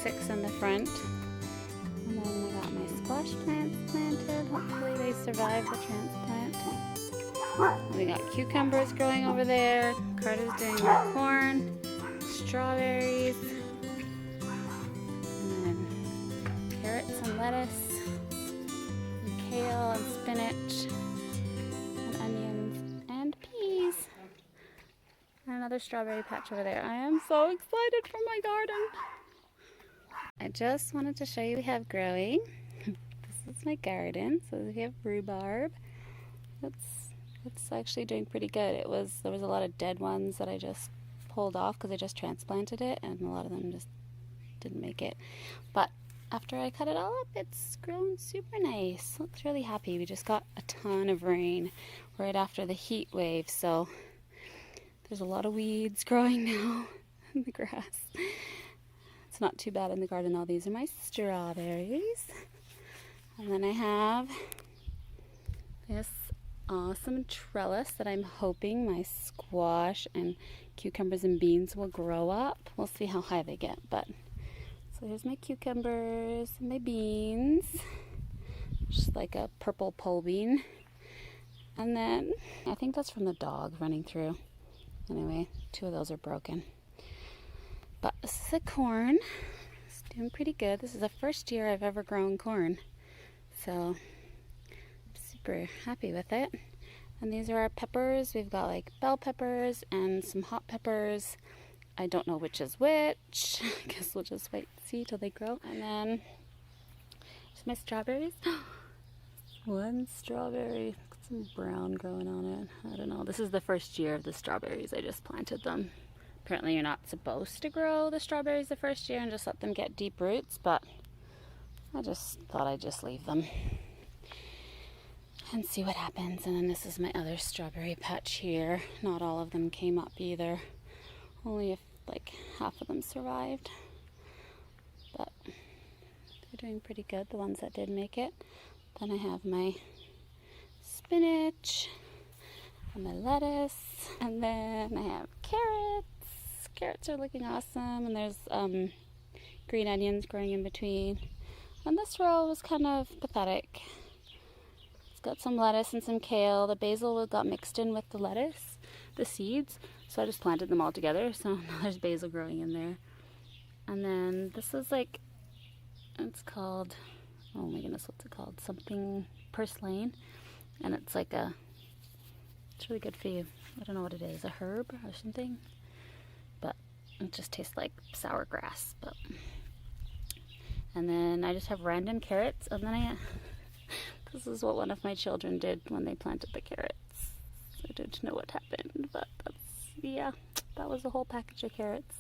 6 in the front. And then I got my squash plants planted. Hopefully they survive the transplant. We got cucumbers growing over there. Carter's doing more corn, strawberries, and then carrots and lettuce, and kale and spinach, and onions and peas. And another strawberry patch over there. I am so excited for my garden. I just wanted to show you what we have growing. This is my garden. So we have rhubarb. It's actually doing pretty good. There was a lot of dead ones that I just pulled off because I just transplanted it, and a lot of them just didn't make it. But after I cut it all up, it's grown super nice. Looks really happy. We just got a ton of rain right after the heat wave, so there's a lot of weeds growing now in the grass. It's not too bad in the garden though. These are my strawberries. And then I have this awesome trellis that I'm hoping my squash and cucumbers and beans will grow up. We'll see how high they get. But so here's my cucumbers and my beans. Just like a purple pole bean. And then I think that's from the dog running through. Anyway, 2 of those are broken. But this is the corn. It's doing pretty good. This is the first year I've ever grown corn. So I'm super happy with it. And these are our peppers. We've got like bell peppers and some hot peppers. I don't know which is which. I guess we'll just wait and see till they grow. And then here's my strawberries. 1 strawberry. Some brown growing on it. I don't know. This is the first year of the strawberries. I just planted them. Apparently you're not supposed to grow the strawberries the first year and just let them get deep roots, but I just thought I'd just leave them and see what happens. And then this is my other strawberry patch here. Not all of them came up either. Only if like half of them survived. But they're doing pretty good, the ones that did make it. Then I have my spinach and my lettuce, and then I have carrots. Carrots are looking awesome, and there's green onions growing in between. And this row was kind of pathetic. It's got some lettuce and some kale. The basil got mixed in with the lettuce, the seeds, so I just planted them all together. So now there's basil growing in there. And then this is like, it's called, oh my goodness, what's it called? Something purslane. And it's like it's really good for you. I don't know what it is, a herb or something. But it just tastes like sour grass. But and then I just have random carrots. And then this is what one of my children did when they planted the carrots. I don't know what happened, but yeah, that was a whole package of carrots.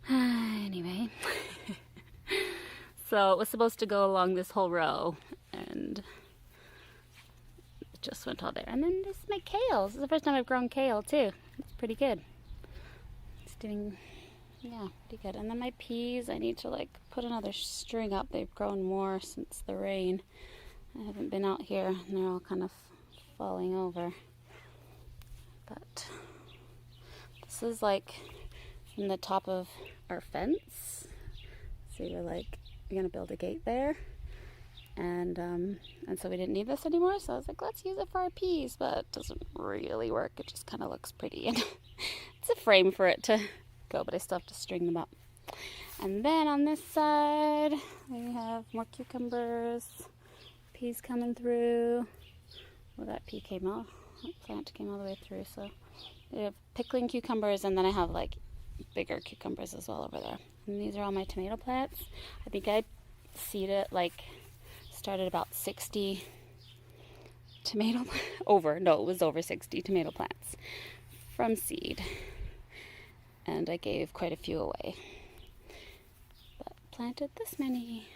Anyway. So it was supposed to go along this whole row, and it just went all there. And then this is my kale. This is the first time I've grown kale too. It's pretty good. It's doing, yeah, pretty good. And then my peas, I need to like put another string up. They've grown more since the rain. I haven't been out here, and they're all kind of falling over. But this is like from the top of our fence. So you're like, we're gonna build a gate there, and so we didn't need this anymore. So I was like, let's use it for our peas, but it doesn't really work. It just kind of looks pretty, and it's a frame for it to go, but I still have to string them up. And then on this side, we have more cucumbers, peas coming through. Well, that pea came off. That plant came all the way through. So we have pickling cucumbers, and then I have like bigger cucumbers as well over there. And these are all my tomato plants. I think I seeded started about 60 tomato it was over 60 tomato plants from seed. And I gave quite a few away. But planted this many.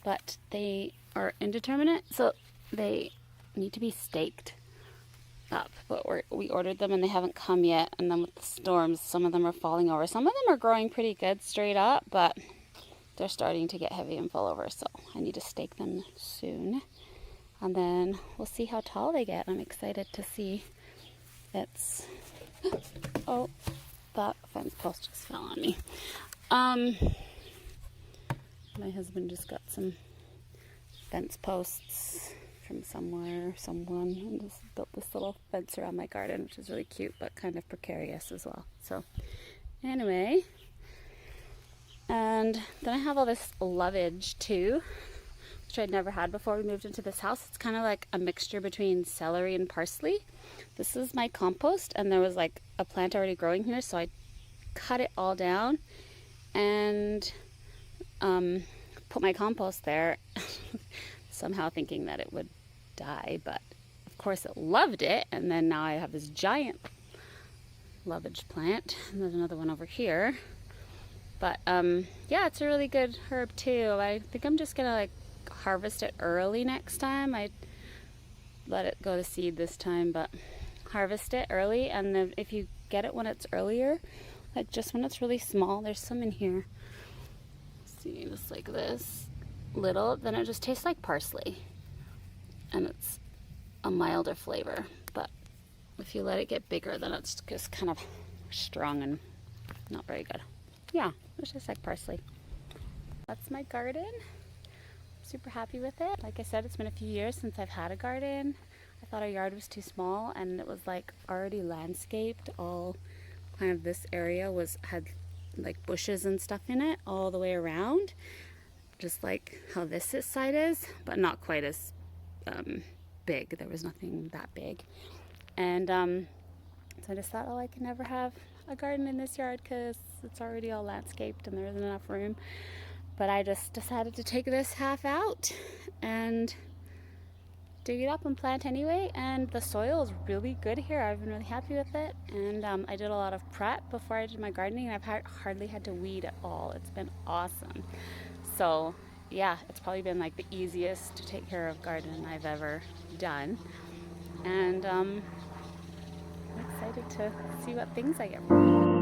But they are indeterminate, so they need to be staked up, but we ordered them and they haven't come yet. And then with the storms, some of them are falling over. Some of them are growing pretty good straight up, but they're starting to get heavy and fall over, so I need to stake them soon. And then we'll see how tall they get. I'm excited to see. Oh, that fence post just fell on me. My husband just got some fence posts from somewhere, someone, and just built this little fence around my garden, which is really cute, but kind of precarious as well. So anyway, and then I have all this lovage too, which I'd never had before we moved into this house. It's kind of like a mixture between celery and parsley. This is my compost, and there was like a plant already growing here, so I cut it all down and put my compost there, somehow thinking that it would die, but of course it loved it, and then now I have this giant lovage plant, and there's another one over here. But yeah, it's a really good herb too. I think I'm just gonna like harvest it early next time. I let it go to seed this time, but harvest it early, and then if you get it when it's earlier, like just when it's really small, there's some in here, see, just like this little, then it just tastes like parsley, and it's a milder flavor. But if you let it get bigger, then it's just kind of strong and not very good. Yeah, it's just like parsley. That's my garden. Super happy with it. Like I said, it's been a few years since I've had a garden. I thought our yard was too small, and it was like already landscaped. All kind of this area had like bushes and stuff in it all the way around, just like how this side is, but not quite as big. There was nothing that big, and so I just thought, oh, I can never have a garden in this yard because it's already all landscaped and there isn't enough room. But I just decided to take this half out and dig it up and plant anyway, and the soil is really good here. I've been really happy with it, and I did a lot of prep before I did my gardening, and I've hardly had to weed at all. It's been awesome. So yeah, it's probably been like the easiest to take care of garden I've ever done, and I'm excited to see what things I get from it.